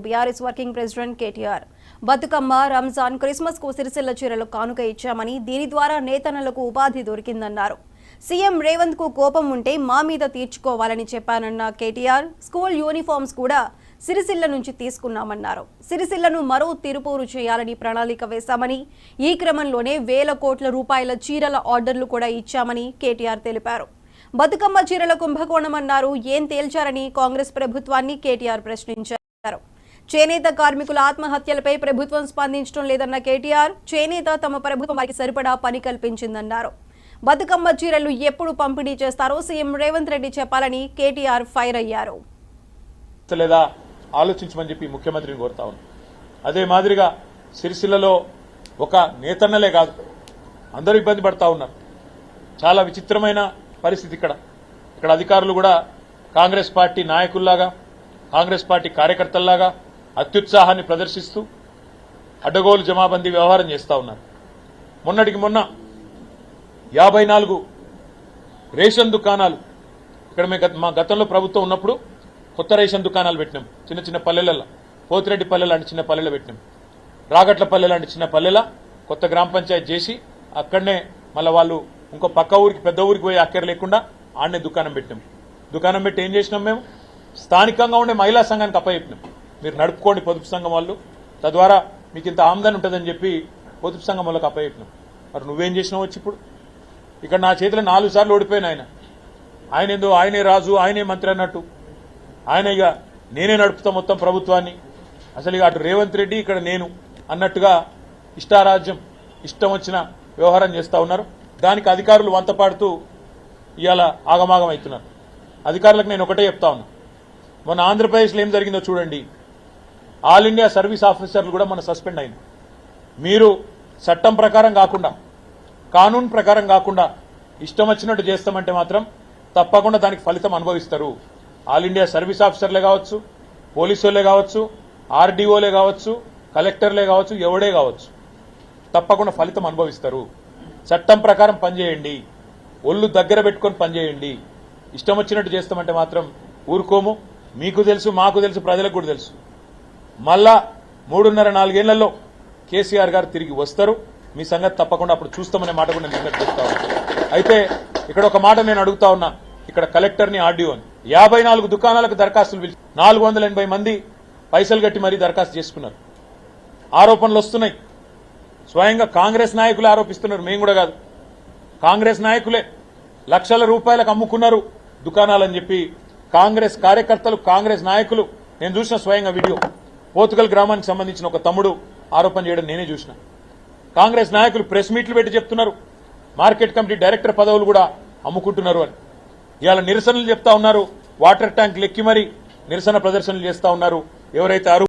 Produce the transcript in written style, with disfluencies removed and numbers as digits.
BRS working president KTR Bathukamma Ramzan Christmas కు సిరిసిల్ల చీరలు కానుక ఇచ్చామని దీని ద్వారా నేతన్నలకు ఉపాధి దొరికిందన్నారు. సీఎం రేవంత్ కు కోపం ఉంటే మా మీద తీర్చుకోవాలని చెప్పానన్న కేటీఆర్ స్కూల్ యూనిఫామ్స్ కూడా సిరిసిల్ల నుంచి తీసుకున్నామన్నారు. సిరిసిల్లను మరో తిరుపూరు చేయాలని ప్రణాళిక వేశామని ఈ క్రమంలోనే వేల కోట్ల రూపాయల చీరల ఆర్డర్లు కూడా ఇచ్చామని కేటీఆర్ తెలిపారు. బతుకమ్మ చీరల కుంభకోణమన్నారు. ఏం తేల్చారని కాంగ్రెస్ ప్రభుత్వాన్ని కేటీఆర్ ప్రశ్నించారు. చేనేత కార్మికుల ఆత్మహత్యలపై ప్రభుత్వం స్పందించడం లేదన్న కేటీఆర్ చేనేత తమ ప్రభుత్వం వారికి సరిపడా పని కల్పించిందన్నారు. బతుకమ్మ చీరలు ఎప్పుడు పంపిణీ చేస్తారో సీఎం రేవంత్ రెడ్డి చెప్పాలని కేటీఆర్ ఫైర్ అయ్యారు. లేదా ఆలోచించమని చెప్పి ముఖ్యమంత్రిని కోరుతా ఉన్నాం. అదే మాదిరిగా సిరిసిల్లలో ఒక నేతన్నలే కాదు అందరూ ఇబ్బంది పడతా ఉన్నారు. చాలా విచిత్రమైన పరిస్థితి. ఇక్కడ అధికారులు కూడా కాంగ్రెస్ పార్టీ నాయకుల్లాగా కాంగ్రెస్ పార్టీ కార్యకర్తల్లాగా అత్యుత్సాహాన్ని ప్రదర్శిస్తూ అడ్డగోలు జమాబందీ వ్యవహారం చేస్తా ఉన్నారు. మొన్నటికి మొన్న 54 రేషన్ దుకాణాలు ఇక్కడ మా గతంలో ప్రభుత్వం ఉన్నప్పుడు కొత్త రేషన్ దుకాణాలు పెట్టినాం. చిన్న చిన్న పల్లెలలో పోతిరెడ్డి పల్లె లాంటి చిన్న పల్లెలో పెట్టినాం. రాగట్ల పల్లె లాంటి చిన్న పల్లెల కొత్త గ్రామ పంచాయతీ చేసి అక్కడనే మళ్ళీ వాళ్ళు ఇంకో పక్క ఊరికి పెద్ద ఊరికి పోయి అక్కర లేకుండా ఆడనే దుకాణం పెట్టినాం. దుకాణం పెట్టి ఏం చేసినాం, మేము స్థానికంగా ఉండే మహిళా సంఘానికి అప్పచెప్పినాం. మీరు నడుపుకోండి పొదుపు సంఘం వాళ్ళు, తద్వారా మీకు ఇంత ఆమ్దాని ఉంటుందని చెప్పి పొదుపు సంఘం వాళ్ళకి అప్పచెప్పినాం. మరి నువ్వేం చేసినావు వచ్చి ఇప్పుడు ఇక్కడ నా చేతిలో 4 సార్లు ఓడిపోయిన ఆయన ఏందో ఆయనే రాజు ఆయనే మంత్రి అన్నట్టు ఆయన ఇక నేనే నడుపుతా మొత్తం ప్రభుత్వాన్ని, అసలు ఇక అటు రేవంత్ రెడ్డి ఇక్కడ నేను అన్నట్టుగా ఇష్టారాజ్యం ఇష్టం వచ్చిన వ్యవహారం చేస్తా ఉన్నారు. దానికి అధికారులు వంతపాడుతూ ఇవాళ ఆగమాగం అవుతున్నారు. అధికారులకు నేను ఒకటే చెప్తా ఉన్నా, మొన్న ఆంధ్రప్రదేశ్లో ఏం జరిగిందో చూడండి. ఆల్ ఇండియా సర్వీస్ ఆఫీసర్లు కూడా మన సస్పెండ్ అయింది. మీరు చట్టం ప్రకారం కాకుండా కానూన్ ప్రకారం కాకుండా ఇష్టం వచ్చినట్టు చేస్తామంటే మాత్రం తప్పకుండా దానికి ఫలితం అనుభవిస్తారు. ఆల్ ఇండియా సర్వీస్ ఆఫీసర్లే కావచ్చు, పోలీసులే కావచ్చు, ఆర్డీఓలే కావచ్చు, కలెక్టర్లే కావచ్చు, ఎవడే కావచ్చు, తప్పకుండా ఫలితం అనుభవిస్తారు. చట్టం ప్రకారం పనిచేయండి, ఒళ్ళు దగ్గర పెట్టుకొని పనిచేయండి. ఇష్టం వచ్చినట్టు చేస్తామంటే మాత్రం ఊరుకోము. మీకు తెలుసు, మాకు తెలుసు, ప్రజలకు కూడా తెలుసు. మళ్ళా 3.5-4 ఏళ్లలో కేసీఆర్ గారు తిరిగి వస్తారు. మీ సంగతి తప్పకుండా అప్పుడు చూస్తామనే మాట కూడా నేను విజ్ఞప్తి చేస్తా ఉన్నా. అయితే ఇక్కడ ఒక మాట నేను అడుగుతా ఉన్నా, ఇక్కడ కలెక్టర్ని ఆర్డీఓని 54 దుకాణాలకు దరఖాస్తులు పిలిచి 480 మంది పైసలు కట్టి మరీ దరఖాస్తు చేసుకున్నారు. ఆరోపణలు వస్తున్నాయి. స్వయంగా కాంగ్రెస్ నాయకులే ఆరోపిస్తున్నారు, మేము కూడా కాదు. కాంగ్రెస్ నాయకులే లక్షల రూపాయలకు అమ్ముకున్నారు దుకాణాలని చెప్పి కాంగ్రెస్ కార్యకర్తలు కాంగ్రెస్ నాయకులు, నేను చూసిన స్వయంగా వీడియో. పోతుగల్ గ్రామానికి సంబంధించిన ఒక తమ్ముడు ఆరోపణ చేయడం నేనే చూసిన. కాంగ్రెస్ నాయకులు ప్రెస్ మీట్లు పెట్టి చెప్తున్నారు మార్కెట్ కమిటీ డైరెక్టర్ పదవులు కూడా అమ్ముకుంటున్నారు అని. ఇవాళ నిరసనలు చెప్తా ఉన్నారు, వాటర్ ట్యాంక్ లెక్కి మరీ నిరసన ప్రదర్శనలు చేస్తా ఉన్నారు ఎవరైతే